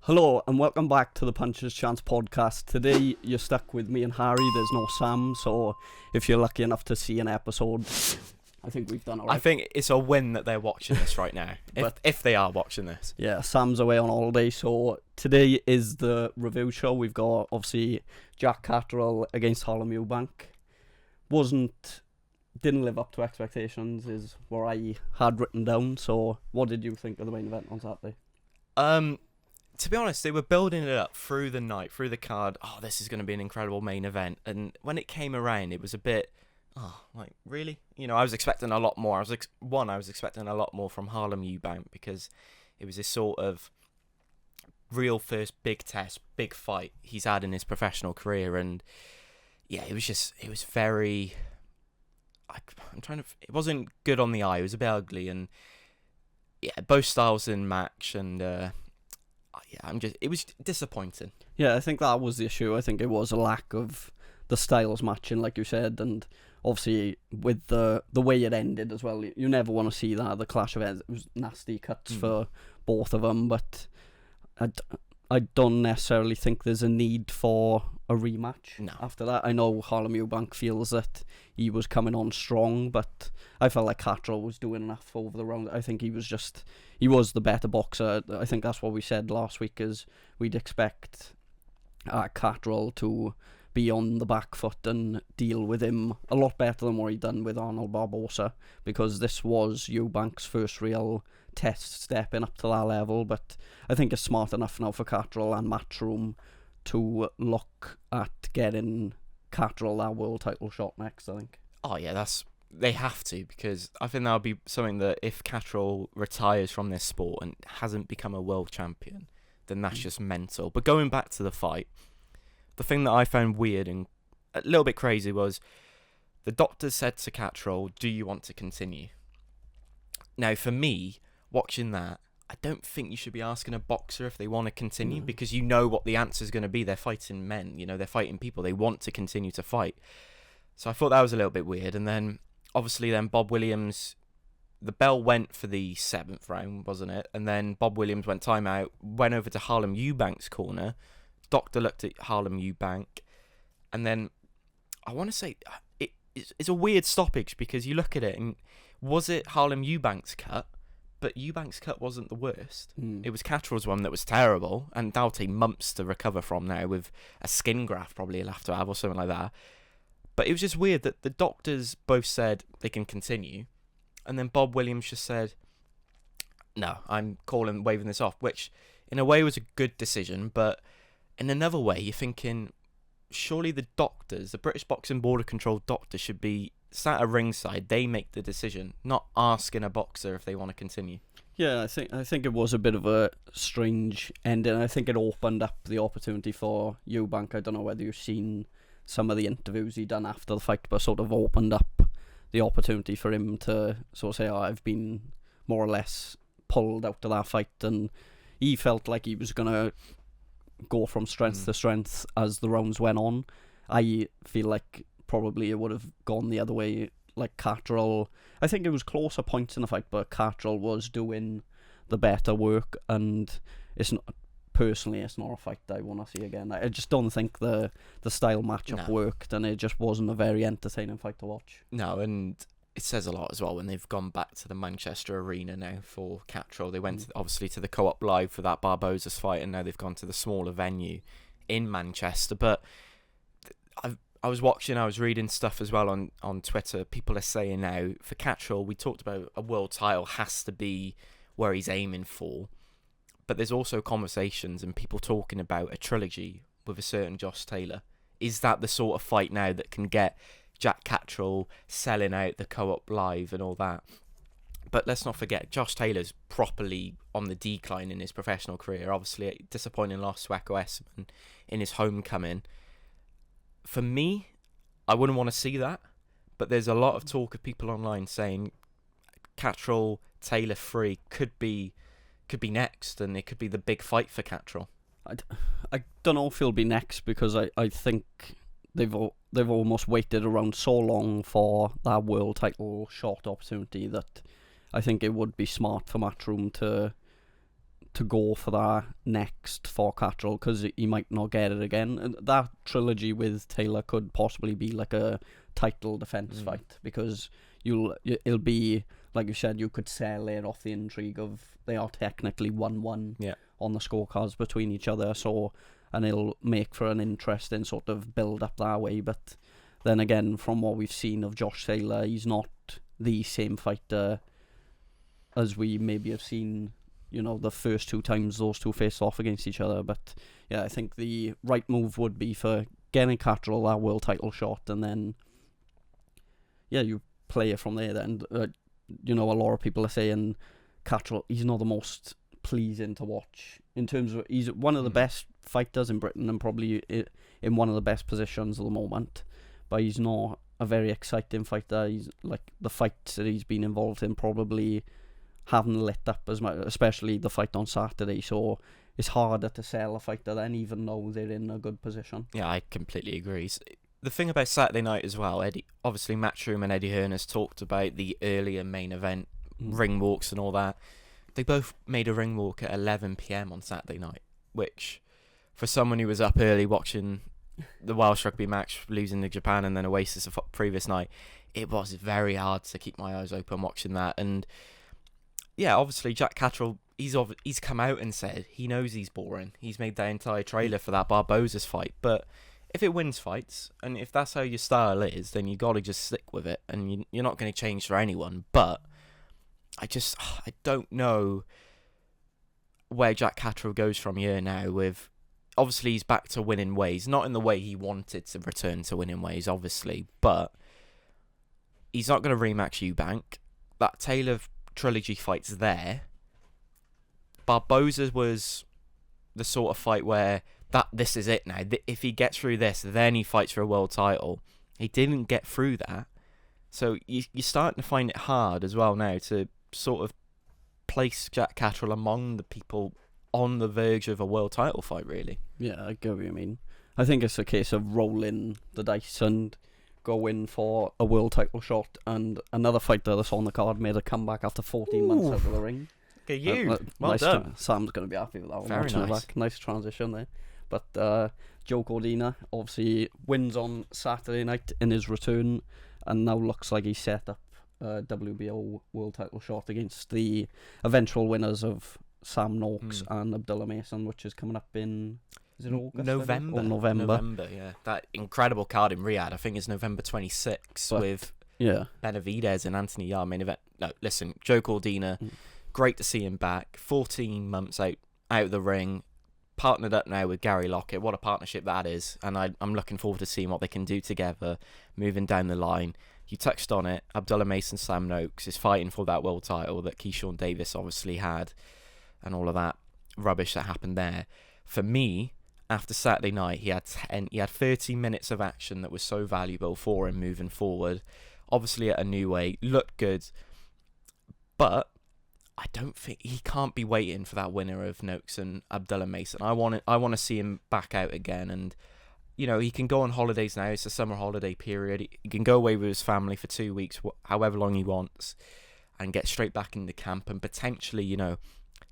Hello and welcome back to the Puncher's Chance podcast. Today you're stuck with me and Harry. There's no Sam, so if you're lucky enough to see an episode, I think we've done alright. I think it's a win that they're watching this right now, if they are watching this. Yeah, Sam's away on holiday, so today is the review show. We've got, obviously, Jack Catterall against Harlem Eubank. Didn't live up to expectations, is what I had written down. So what did you think of the main event on Saturday? To be honest, they were building it up through the night, through the card. Oh, this is going to be an incredible main event. And when it came around, it was a bit, really? You know, I was expecting a lot more. I was expecting a lot more from Harlem Eubank because it was this sort of real first big test, big fight he's had in his professional career. And yeah, it was very, it wasn't good on the eye. It was a bit ugly. And yeah, both styles in match and, it was disappointing. Yeah, I think that was the issue. I think it was a lack of the styles matching, like you said, and obviously with the way it ended as well, you never want to see that, the clash of heads. It was nasty cuts for both of them, but I don't necessarily think there's a need for a rematch after that. I know Harlem Eubank feels that he was coming on strong, but I felt like Catterall was doing enough over the round. I think he was the better boxer. I think that's what we said last week, is we'd expect Catterall to be on the back foot and deal with him a lot better than what he'd done with Arnold Barbosa, because this was Eubank's first real test stepping up to that level. But I think it's smart enough now for Catterall and Matchroom to look at getting Catterall that world title shot next, I think. Oh yeah, they have to, because I think that would be something that if Catterall retires from this sport and hasn't become a world champion, then that's just mental. But going back to the fight, the thing that I found weird and a little bit crazy was the doctor said to Catterall, "Do you want to continue?" Now, for me, watching that, I don't think you should be asking a boxer if they want to continue, because you know what the answer is going to be. They're fighting men, they're fighting people. They want to continue to fight. So I thought that was a little bit weird. And then, obviously, Bob Williams, the bell went for the 7th round, wasn't it? And then Bob Williams went timeout, went over to Harlem Eubank's corner. Doctor looked at Harlem Eubank, and then I want to say it's a weird stoppage, because you look at it and was it Harlem Eubank's cut? But Eubank's cut wasn't the worst. It was Catterall's one that was terrible, and that'll take months to recover from now, with a skin graft probably he'll have to have or something like that. But it was just weird that the doctors both said they can continue, and then Bob Williams just said, "No, I'm waving this off," which in a way was a good decision, but in another way you're thinking, surely the doctors, the British Boxing Board of Control doctors, should be sat at ringside. They make the decision, not asking a boxer if they want to continue. Yeah, I think it was a bit of a strange ending. I think it opened up the opportunity for Eubank. I don't know whether you've seen some of the interviews he done after the fight, but sort of opened up the opportunity for him to sort of say, I've been more or less pulled out of that fight, and he felt like he was going to go from strength to strength as the rounds went on. I feel like probably it would have gone the other way. Like Catterall, I think it was closer points in the fight, but Catterall was doing the better work, and it's not a fight I want to see again. I just don't think the style matchup worked, and it just wasn't a very entertaining fight to watch. No, and it says a lot as well when they've gone back to the Manchester Arena now for Catterall. They went obviously to the Co-op Live for that Barbosa's fight, and now they've gone to the smaller venue in Manchester. But I was watching, I was reading stuff as well on Twitter. People are saying now, for Catterall, we talked about a world title has to be where he's aiming for. But there's also conversations and people talking about a trilogy with a certain Josh Taylor. Is that the sort of fight now that can get Jack Catterall selling out the Co-op Live and all that? But let's not forget, Josh Taylor's properly on the decline in his professional career. Obviously, a disappointing loss to Echo Esserman in his homecoming. For me, I wouldn't want to see that, but there's a lot of talk of people online saying Catterall Taylor 3 could be next, and it could be the big fight for Catterall. I don't know if he'll be next, because I think they've almost waited around so long for that world title shot opportunity that I think it would be smart for Matchroom to to go for that next for Catterall, because he might not get it again. And that trilogy with Taylor could possibly be like a title defense fight, because it'll be, like you said, you could sell it off the intrigue of they are technically 1-1 on the scorecards between each other, and it'll make for an interesting sort of build up that way. But then again, from what we've seen of Josh Taylor, he's not the same fighter as we maybe have seen, the first 2 times those two faced off against each other. But yeah, I think the right move would be for getting Catterall that world title shot, and then you play it from there. Then a lot of people are saying Catterall, he's not the most pleasing to watch in terms of, he's one of the best fighters in Britain and probably in one of the best positions at the moment, but he's not a very exciting fighter. He's like, the fights that he's been involved in probably haven't lit up as much, especially the fight on Saturday, so it's harder to sell a fighter then, even though they're in a good position. Yeah, I completely agree. The thing about Saturday night as well, obviously Matchroom and Eddie Hearn has talked about the earlier main event, ring walks and all that. They both made a ring walk at 11 p.m. on Saturday night, which, for someone who was up early watching the Welsh rugby match, losing to Japan and then Oasis the previous night, it was very hard to keep my eyes open watching that. And yeah, obviously Jack Catterall, he's come out and said he knows he's boring. He's made that entire trailer for that Barboza's fight, but if it wins fights, and if that's how your style is, then you got to just stick with it, and you're not going to change for anyone. But I don't know where Jack Catterall goes from here now. With, obviously he's back to winning ways, not in the way he wanted to return to winning ways, obviously, but he's not going to rematch Eubank. That Taylor trilogy fight's there. Barboza was the sort of fight where this is it now. If he gets through this, then he fights for a world title. He didn't get through that. So you're starting to find it hard as well now to sort of place Jack Catterall among the people on the verge of a world title fight, really. Yeah, I get what you mean. I think it's a case of rolling the dice and going for a world title shot, and another fighter that's on the card made a comeback after 14 months out of the ring. Look at you. Well nice done. Sam's going to be happy with that one. Very nice. Nice transition there. But Joe Cordina obviously wins on Saturday night in his return, and now looks like he's set up a WBO world title shot against the eventual winners of Sam Noakes and Abdullah Mason, which is coming up in, is it August? November. November, yeah. That incredible card in Riyadh, I think it's November 26th, with Benavidez and Anthony Yarr main event. No, listen, Joe Cordina, great to see him back. 14 months out of the ring, partnered up now with Gary Lockett. What a partnership that is, and I'm looking forward to seeing what they can do together moving down the line. You touched on it, Abdullah Mason, Sam Noakes is fighting for that world title that Keyshawn Davis obviously had, and all of that rubbish that happened there. For me, after Saturday night, he had 30 minutes of action that was so valuable for him moving forward. Obviously at a new weight, looked good, but I don't think he can't be waiting for that winner of Noakes and Abdullah Mason. I want to see him back out again, and he can go on holidays now. It's a summer holiday period. He can go away with his family for 2 weeks, however long he wants, and get straight back into camp and potentially,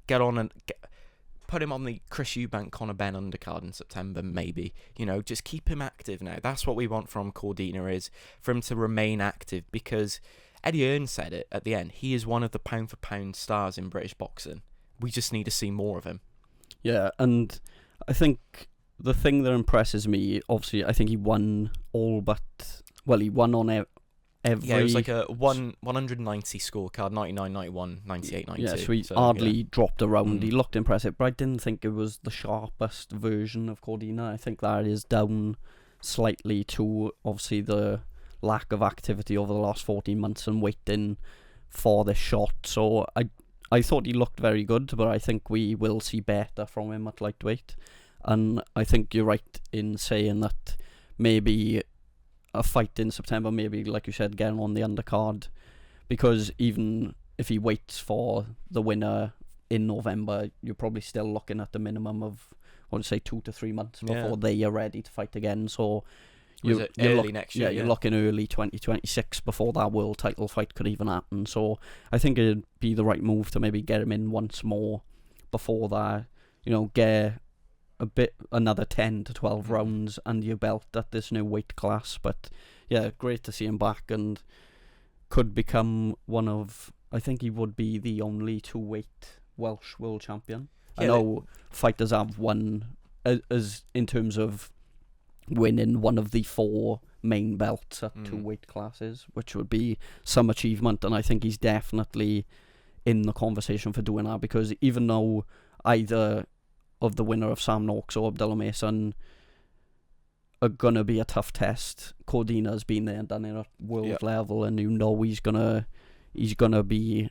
get on and put him on the Chris Eubank Conor Benn undercard in September, maybe. Just keep him active now. That's what we want from Cordina, is for him to remain active, because Eddie Hearn said it at the end. He is one of the pound-for-pound stars in British boxing. We just need to see more of him. Yeah, and I think the thing that impresses me, obviously, I think he won all but... Well, he won on every... Yeah, it was like a 190 scorecard, 99, 91, 98, 92. Yeah, so he hardly dropped around. He looked impressive, but I didn't think it was the sharpest version of Cordina. I think that is down slightly to, obviously, the lack of activity over the last 14 months and waiting for the shot. So I thought he looked very good, but I think we will see better from him at lightweight. And I think you're right in saying that maybe a fight in September, maybe, like you said, getting on the undercard, because even if he waits for the winner in November, you're probably still looking at the minimum of, I would say, 2 to 3 months before they are ready to fight again. So you're early next year. Yeah, you're looking early 2026 before that world title fight could even happen. So I think it'd be the right move to maybe get him in once more before that, get another 10 to 12 rounds under your belt at this new weight class. But yeah, great to see him back, and could become one of, I think he would be the only 2-weight Welsh world champion. I know fighters have won as in terms of winning one of the 4 main belts at 2 weight classes, which would be some achievement, and I think he's definitely in the conversation for doing that, because even though either of the winner of Sam Noakes or Abdullah Mason are gonna be a tough test, Cordina's been there and done it at world level, and he's gonna be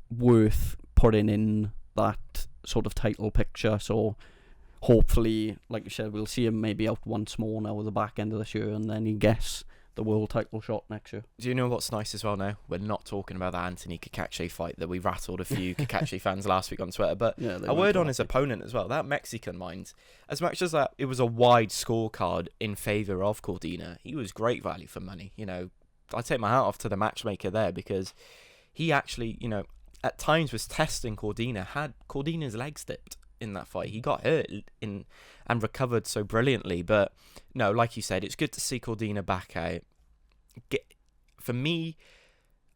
worth putting in that sort of title picture. So hopefully, like you said, we'll see him maybe out once more now at the back end of this year, and then he gets the world title shot next year. Do you know what's nice as well now? We're not talking about that Anthony Cacace fight that we rattled a few Cacace fans last week on Twitter, but a word on his opponent as well. That Mexican, mind, as much as that it was a wide scorecard in favour of Cordina, he was great value for money. I take my hat off to the matchmaker there, because he actually, at times was testing Cordina, had Cordina's legs dipped in that fight. He got hurt and recovered so brilliantly. But no, like you said, it's good to see Cordina back out. For me,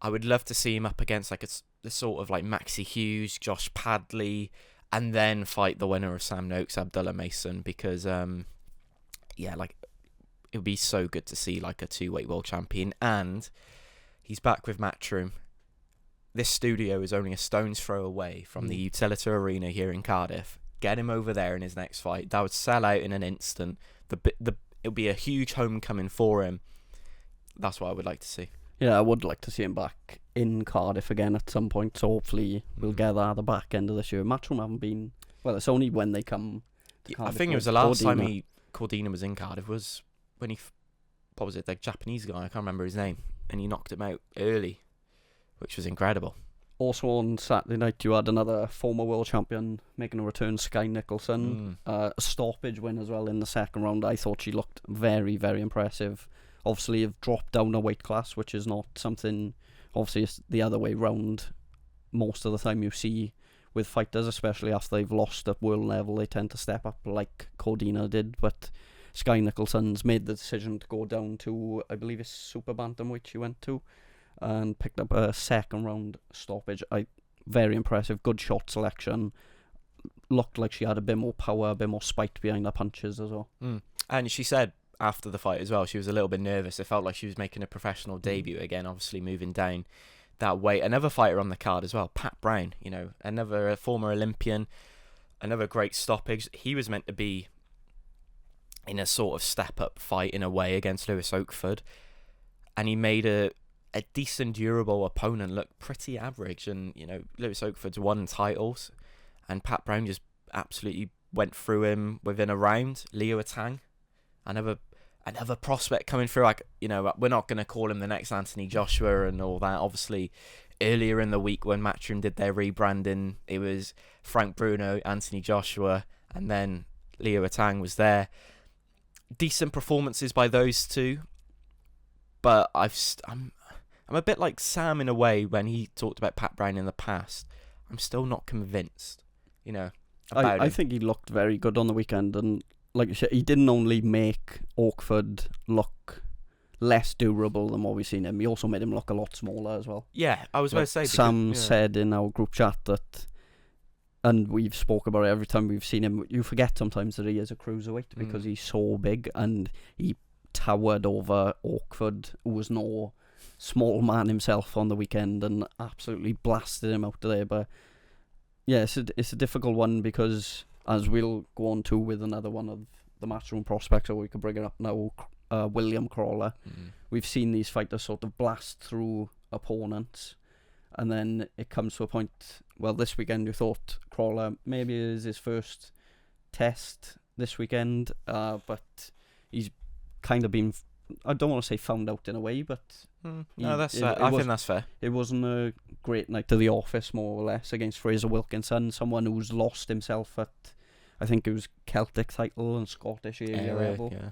I would love to see him up against like the sort of like Maxi Hughes, Josh Padley, and then fight the winner of Sam Noakes, Abdullah Mason, because it would be so good to see like a 2-weight world champion. And he's back with Matchroom. This studio is only a stone's throw away from the Utilita Arena here in Cardiff. Get him over there in his next fight. That would sell out in an instant. It'll be a huge homecoming for him. That's what I would like to see. Yeah, I would like to see him back in Cardiff again at some point. So hopefully we'll get that at the back end of this year. Matchroom haven't been... Well, it's only when they come to Cardiff. I think it was the last time Cordina was in Cardiff was when what was it, the Japanese guy? I can't remember his name. And he knocked him out early, which was incredible. Also on Saturday night, you had another former world champion making a return, Skye Nicolson. A stoppage win as well in the second round. I thought she looked very, very impressive. Obviously, have dropped down a weight class, which is not something, obviously, it's the other way round most of the time you see with fighters, especially after they've lost at world level. They tend to step up like Cordina did, but Skye Nicholson's made the decision to go down to, I believe it's super bantamweight she went to, and picked up a second round stoppage. Very impressive, good shot selection. Looked like she had a bit more power, a bit more spite behind her punches as well. And she said after the fight as well, she was a little bit nervous. It felt like she was making a professional debut again, obviously moving down that weight. Another fighter on the card as well, Pat Brown, another former Olympian, another great stoppage. He was meant to be in a sort of step-up fight in a way against Lewis Oakford, and he made a decent, durable opponent look pretty average. And, Lewis Oakford's won titles, and Pat Brown just absolutely went through him within a round. Leo Atang, another prospect coming through. We're not going to call him the next Anthony Joshua and all that. Obviously, earlier in the week when Matchroom did their rebranding, it was Frank Bruno, Anthony Joshua, and then Leo Atang was there. Decent performances by those two, but I'm a bit like Sam in a way when he talked about Pat Brown in the past. I'm still not convinced, I think he looked very good on the weekend, and like you said, he didn't only make Oakford look less durable than what we've seen him, he also made him look a lot smaller as well. Yeah, I was about to say. Sam said in our group chat that, and we've spoke about it every time we've seen him, you forget sometimes that he is a cruiserweight because he's so big, and he towered over Oakford, who was no small man himself on the weekend, and absolutely blasted him out there. But yeah, it's a difficult one, because as we'll go on to with another one of the Matchroom prospects, or we could bring it up now, William Crawler. We've seen these fighters sort of blast through opponents, and then it comes to a point, well, this weekend you thought Crawler maybe is his first test this weekend, but he's kind of been, I don't want to say found out in a way, but that's fair. I think that's fair. It wasn't a great night to the office, more or less, against Fraser Wilkinson, someone who's lost himself at, I think it was Celtic title and Scottish area level. Yeah.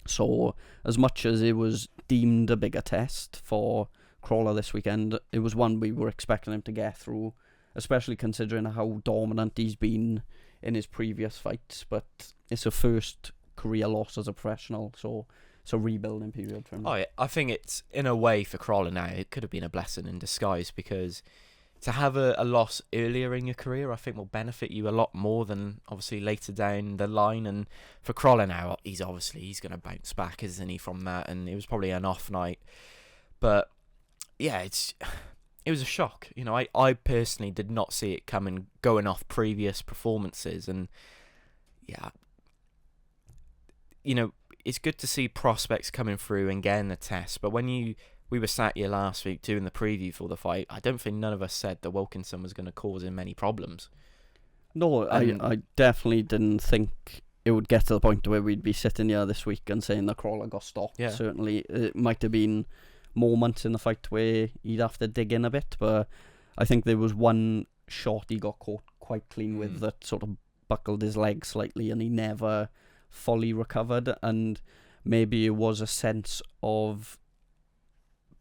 So as much as it was deemed a bigger test for Crawler this weekend, it was one we were expecting him to get through. especially considering how dominant he's been in his previous fights. But it's a first career loss as a professional, so it's a rebuilding period for him. Oh yeah, I think it's, in a way, for Crawler now, it could have been a blessing in disguise, because to have a loss earlier in your career, I think will benefit you a lot more than obviously later down the line. And for Crawler now, he's going to bounce back, isn't he, from that? And it was probably an off night, but yeah, it was a shock. You know, I personally did not see it coming, going off previous performances. And yeah, you know, it's good to see prospects coming through and getting the test, but when we were sat here last week doing the preview for the fight, I don't think none of us said that Wilkinson was going to cause him any problems. No, I definitely didn't think it would get to the point where we'd be sitting here this week and saying the Crawler got stopped. Yeah. Certainly, it might have been moments in the fight where he'd have to dig in a bit, but I think there was one shot he got caught quite clean with that sort of buckled his leg slightly, and he never fully recovered. And maybe it was a sense of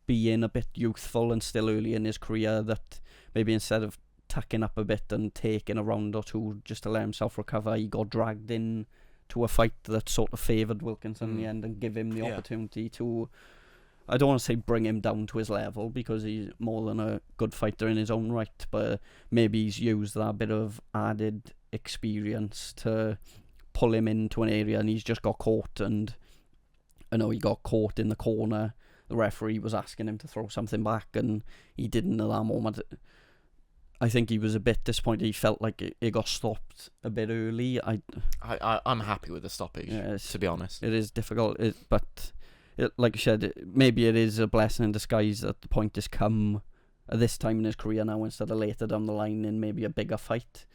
being a bit youthful and still early in his career, that maybe instead of tucking up a bit and taking a round or two just to let himself recover, he got dragged in to a fight that sort of favoured Wilkinson in the end and give him the opportunity to, I don't want to say bring him down to his level, because he's more than a good fighter in his own right, but maybe he's used that bit of added experience to pull him into an area, and he's just got caught. And I know he got caught in the corner. The referee was asking him to throw something back, and he didn't at that moment. I think he was a bit disappointed. He felt like it got stopped a bit early. I'm happy with the stoppage, to be honest. It is difficult, but like you said, maybe it is a blessing in disguise that the point has come at this time in his career now instead of later down the line in maybe a bigger fight.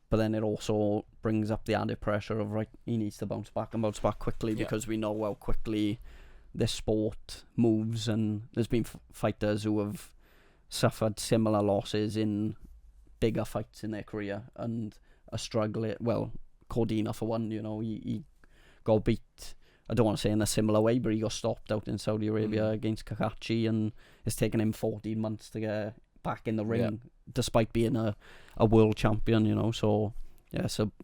But then it also brings up the added pressure of, right, he needs to bounce back quickly, because we know how quickly this sport moves, and there's been fighters who have suffered similar losses in bigger fights in their career and are struggling. Well, Cordina for one, you know, he got beat, I don't want to say in a similar way, but he got stopped out in Saudi Arabia against Kakachi, and it's taken him 14 months to get back in the ring, despite being a world champion, you know. So yeah, so I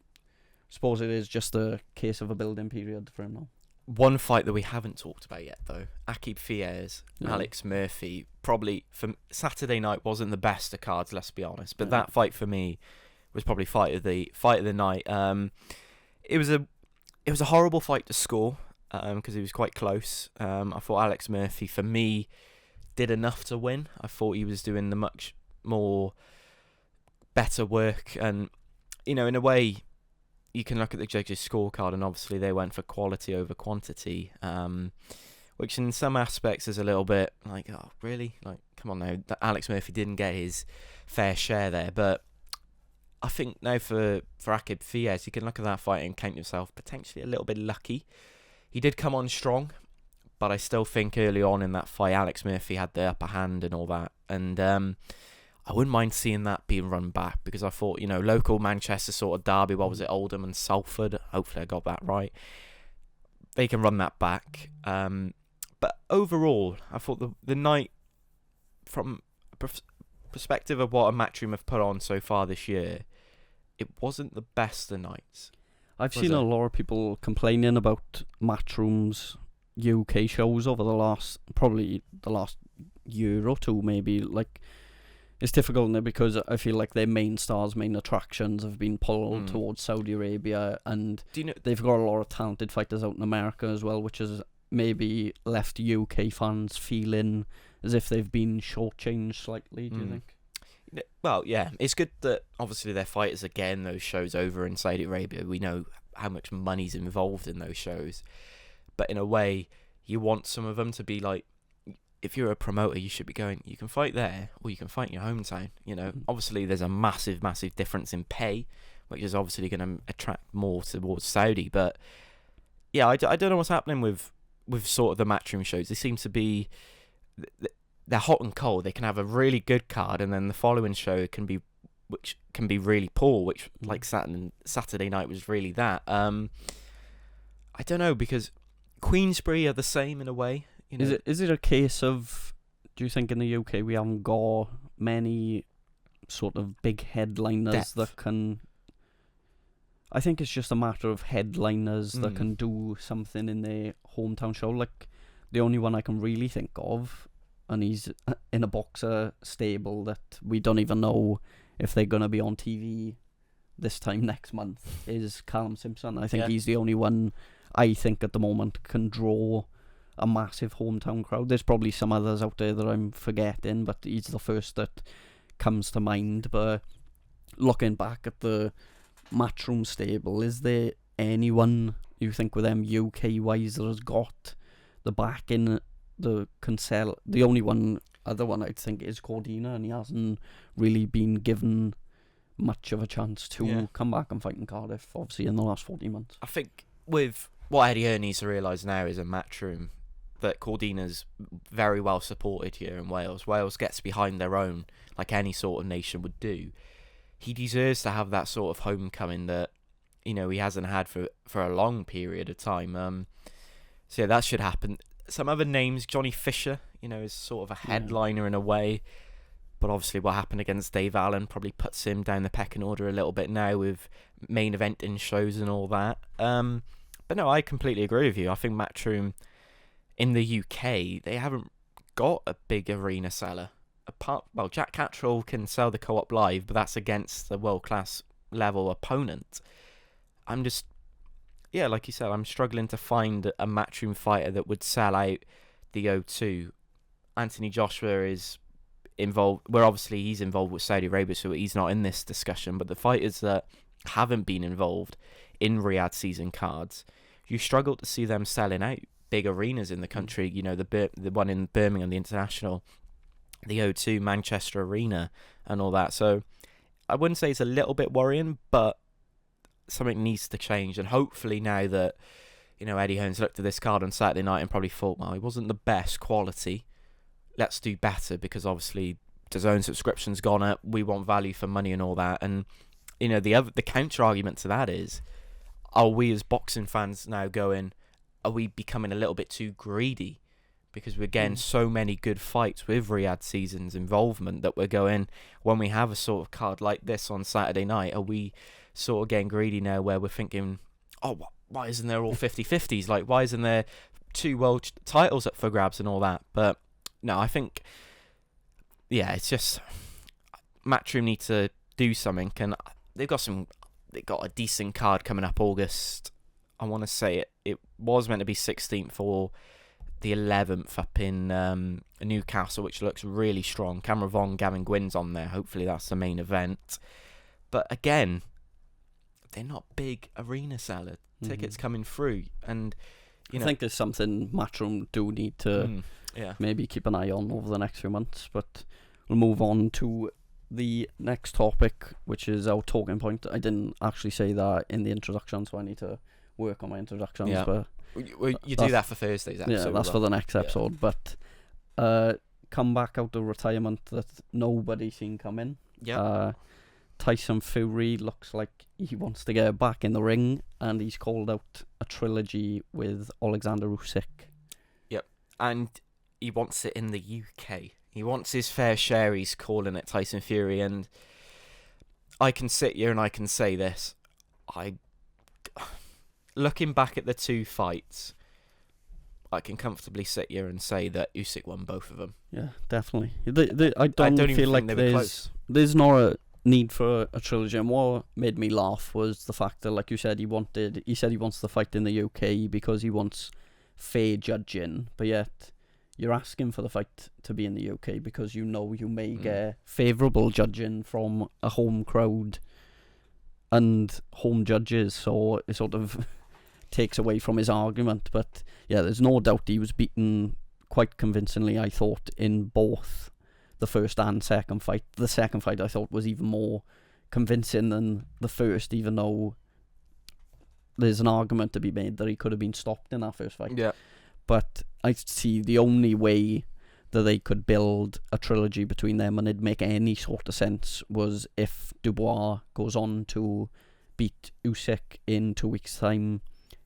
suppose it is just a case of a building period for him now. One fight that we haven't talked about yet, though, Akib Fiez, Alex Murphy, probably for Saturday night wasn't the best of cards, let's be honest, but that fight for me was probably fight of the night. It was a horrible fight to score, because it was quite close. I thought Alex Murphy, for me, did enough to win. I thought he was doing the much more better work, and you know, in a way, you can look at the judges' scorecard, and obviously they went for quality over quantity, which in some aspects is a little bit like, oh, really? Like, come on now. Alex Murphy didn't get his fair share there, but I think now for Akib Fiez, you can look at that fight and count yourself potentially a little bit lucky. He did come on strong, but I still think early on in that fight, Alex Murphy had the upper hand and all that, and I wouldn't mind seeing that being run back, because I thought, you know, local Manchester sort of derby, what was it, Oldham and Salford? Hopefully I got that right. They can run that back. But overall, I thought the night, from a perspective of what a Matchroom have put on so far this year, it wasn't the best of nights. I've seen a lot of people complaining about Matchroom's UK shows over the last year or two, maybe. Like, it's difficult now because I feel like their main stars, main attractions have been pulled towards Saudi Arabia, and they've got a lot of talented fighters out in America as well, which has maybe left UK fans feeling as if they've been shortchanged slightly, do you think? Well, yeah, it's good that obviously their fighters are getting those shows over in Saudi Arabia. We know how much money's involved in those shows, but in a way, you want some of them to be like, if you're a promoter, you should be going, you can fight there or you can fight in your hometown. You know, obviously there's a massive difference in pay, which is obviously going to attract more towards Saudi. But yeah, I don't know what's happening with sort of the Matchroom shows. They seem to be, they're hot and cold. They can have a really good card, and then the following show can be really poor, which like Saturday night was really that. I don't know, because Queensbury are the same in a way. You know? Is it a case of, do you think in the UK we haven't got many sort of big headliners Depth. that can. I think it's just a matter of headliners that can do something in their hometown show. Like, the only one I can really think of, and he's in a boxer stable that we don't even know if they're going to be on TV this time next month, is Callum Simpson. I think he's the only one I think at the moment can draw a massive hometown crowd. There's probably some others out there that I'm forgetting, but he's the first that comes to mind. But looking back at the Matchroom stable, is there anyone you think with them UK wise that has got the backing that can sell? The only other one I'd think is Cordina, and he hasn't really been given much of a chance to come back and fight in Cardiff, obviously, in the last 14 months. I think with what Eddie Hearn needs to realise now is a Matchroom that Cordina's very well supported here in Wales. Wales gets behind their own like any sort of nation would do. He deserves to have that sort of homecoming that, you know, he hasn't had for a long period of time. So yeah, that should happen. Some other names, Johnny Fisher, you know, is sort of a headliner in a way. But obviously what happened against Dave Allen probably puts him down the pecking order a little bit now with main eventing shows and all that. But no, I completely agree with you. I think Matchroom in the UK, they haven't got a big arena seller. Jack Catterall can sell the Co-op Live, but that's against a world-class level opponent. I'm just, like you said, I'm struggling to find a Matchroom fighter that would sell out the O2. Anthony Joshua is involved. Obviously he's involved with Saudi Arabia, so he's not in this discussion. But the fighters that haven't been involved in Riyadh season cards, you struggle to see them selling out big arenas in the country. You know, the one in Birmingham, the International, the O2, Manchester Arena, and all that. So I wouldn't say it's a little bit worrying, but something needs to change. And hopefully now that, you know, Eddie Hearn's looked at this card on Saturday night and probably thought, well, it wasn't the best quality. Let's do better, because obviously DAZN subscription's gone up. We want value for money and all that. And, you know, the counter argument to that is, are we as boxing fans now are we becoming a little bit too greedy? Because we're getting so many good fights with Riyadh season's involvement that we're going, when we have a sort of card like this on Saturday night, are we sort of getting greedy now where we're thinking, oh, why isn't there all 50-50s? Like, why isn't there 2 world titles up for grabs and all that? But no, I think, it's just Matchroom need to do something, and they've got a decent card coming up August. I want to say it was meant to be 16th or the 11th up in Newcastle, which looks really strong. Cameron Vaughn, Gavin Gwyn's on there. Hopefully that's the main event. But again, they're not big arena seller tickets coming through, and I think there's something Matchroom do need to maybe keep an eye on over the next few months. But we'll move on to the next topic, which is our talking point. I didn't actually say that in the introduction, so I need to work on my introductions. Yeah. But you do that for Thursday's episode. Yeah, that's for the next episode. But come back out of retirement that nobody seen coming. Yeah. Tyson Fury looks like he wants to get back in the ring, and he's called out a trilogy with Oleksandr Usyk. Yep, and he wants it in the UK. He wants his fair share. He's calling it Tyson Fury, and I can sit here and I can say this. Looking back at the 2 fights, I can comfortably sit here and say that Usyk won both of them. Yeah, definitely. I don't even feel like think they were close. There's not a need for a trilogy. And what made me laugh was the fact that, like you said, he said he wants to fight in the UK because he wants fair judging, but yet you're asking for the fight to be in the UK because you know you may get favourable judging from a home crowd and home judges, so it sort of takes away from his argument. But yeah, there's no doubt he was beaten quite convincingly, I thought, in both the first and second fight. The second fight I thought was even more convincing than the first, even though there's an argument to be made that he could have been stopped in that first fight. Yeah. But I see the only way that they could build a trilogy between them and it'd make any sort of sense was if Dubois goes on to beat Usyk in 2 weeks' time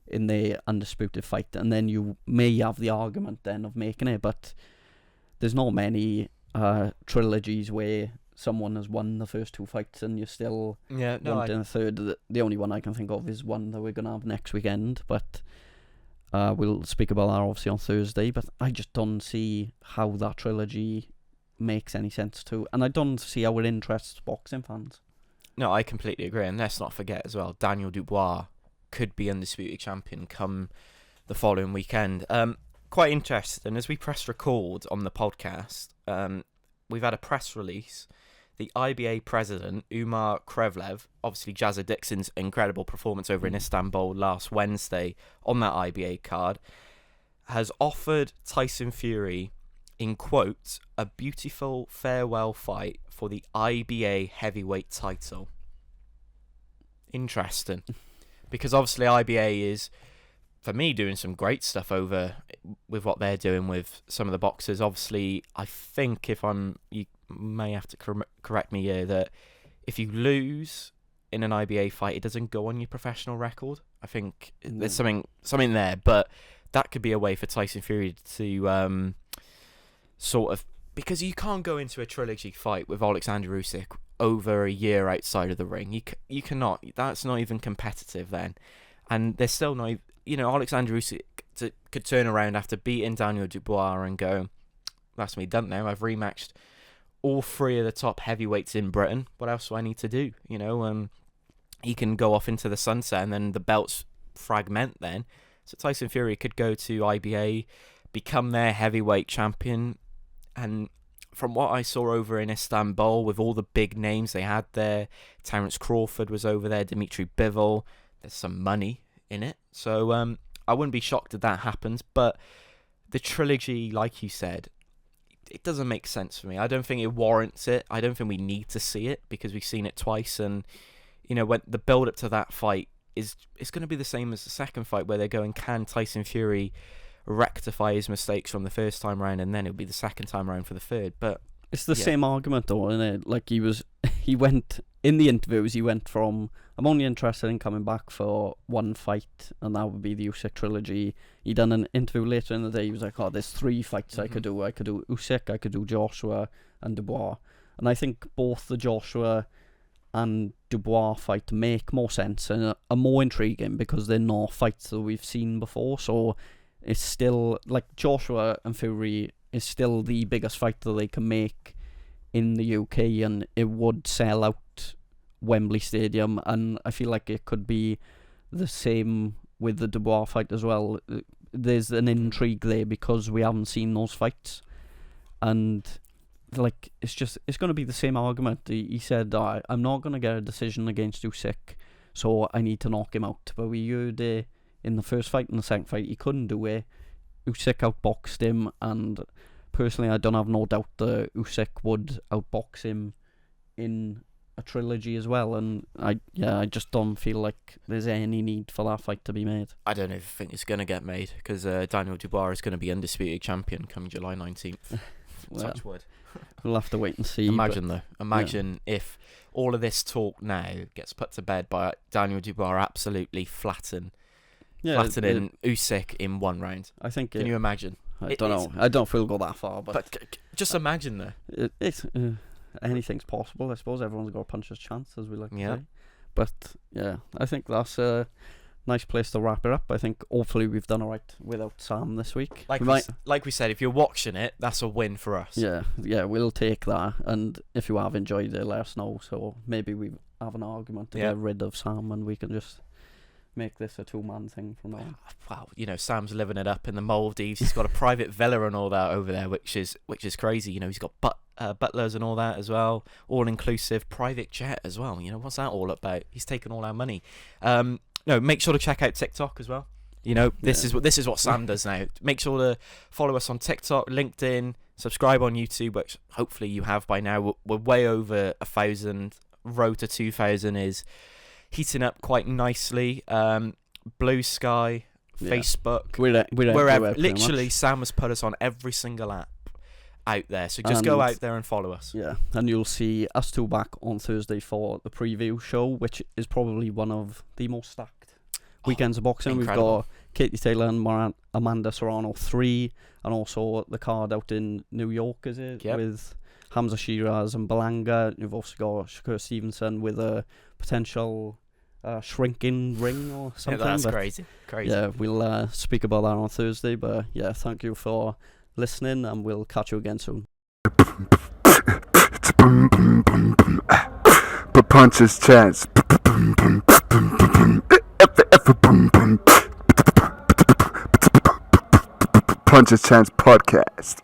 in the undisputed fight, and then you may have the argument then of making it. But there's not many trilogies where someone has won the first 2 fights and you're still no, wanting a third. The only one I can think of is one that we're going to have next weekend, but we'll speak about that obviously on Thursday. But I just don't see how that trilogy makes any sense to, and I don't see how it interests boxing fans. No, I completely agree, and let's not forget as well, Daniel Dubois could be undisputed champion come the following weekend. Quite interesting, as we press record on the podcast, we've had a press release. The IBA president, Umar Krevlev, obviously Jazza Dixon's incredible performance over in Istanbul last Wednesday on that IBA card, has offered Tyson Fury, in quotes, a beautiful farewell fight for the IBA heavyweight title. Interesting. Because obviously IBA is, for me, doing some great stuff over with what they're doing with some of the boxers. Obviously, I think you may have to correct me here, that if you lose in an IBA fight, it doesn't go on your professional record. I think there's something there, but that could be a way for Tyson Fury to sort of, because you can't go into a trilogy fight with Oleksandr Usyk over a year outside of the ring. You cannot. That's not even competitive then. And there's still not, Oleksandr Usyk could turn around after beating Daniel Dubois and go, that's me done now. I've rematched all 3 of the top heavyweights in Britain. What else do I need to do? He can go off into the sunset and then the belts fragment then. So Tyson Fury could go to IBA, become their heavyweight champion. And from what I saw over in Istanbul, with all the big names they had there, Terence Crawford was over there, Dimitri Bivol, there's some money in it. So I wouldn't be shocked if that happens. But the trilogy, like you said, it doesn't make sense for me. I don't think it warrants it. I don't think we need to see it because we've seen it twice. And, when the build-up to that fight it's going to be the same as the second fight, where they're going, can Tyson Fury rectify his mistakes from the first time round, and then it'll be the second time round for the third. But it's the same argument though, isn't it? Like he went in the interviews, he went from, I'm only interested in coming back for 1 fight, and that would be the Usyk trilogy. He done an interview later in the day, he was like, there's 3 fights I could do. I could do Usyk, I could do Joshua and Dubois. And I think both the Joshua and Dubois fight make more sense and are more intriguing because they're not fights that we've seen before. So it's still, like, Joshua and Fury is still the biggest fight that they can make in the UK, and it would sell out Wembley Stadium, and I feel like it could be the same with the Dubois fight as well. There's an intrigue there because we haven't seen those fights, and like it's going to be the same argument. He said, I'm not going to get a decision against Usyk, so I need to knock him out. But we heard in the first fight and the second fight he couldn't do it. Usyk outboxed him, and personally I don't have no doubt that Usyk would outbox him in a trilogy as well, and I just don't feel like there's any need for that fight to be made. I don't even think it's going to get made because Daniel Dubois is going to be undisputed champion come July 19th. Touch wood. We'll have to wait and see. Imagine if all of this talk now gets put to bed by Daniel Dubois absolutely flattening Usyk in 1 round. I think. Can you imagine? I don't know. I don't feel go that far, but just imagine though. It's anything's possible. I suppose everyone's got a puncher's chance, as we like to say. But yeah, I think that's a nice place to wrap it up. I think hopefully we've done alright without Sam this week. Like we said, if you're watching it, that's a win for us. Yeah, we'll take that. And if you have enjoyed it, let us know. So maybe we have an argument to get rid of Sam, and we can just make this a 2-man thing from now on. Wow, Sam's living it up in the Maldives. He's got a private villa and all that over there, which is crazy. He's got butlers and all that as well, all inclusive, private jet as well. What's that all about? He's taken all our money. Make sure to check out TikTok as well. This is what Sam does now. Make sure to follow us on TikTok, LinkedIn, subscribe on YouTube, which hopefully you have by now. We're way over 1,000. Road to 2,000 is heating up quite nicely. Blue Sky, Facebook, we're literally Sam has put us on every single app out there, so just go out there and follow us. And you'll see us two back on Thursday for the preview show, which is probably one of the most stacked weekends of boxing. Incredible. We've got Katie Taylor and Amanda Serrano 3, and also the card out in New York, is it? Yep. With Hamza Shiraz and Belanga. You've also got Shakur Stevenson with a potential shrinking ring or something. Yeah, that's but crazy. yeah, we'll speak about that on Thursday. But yeah, thank you for listening, and we'll catch you again soon. Punches chance. Punches Chance Podcast.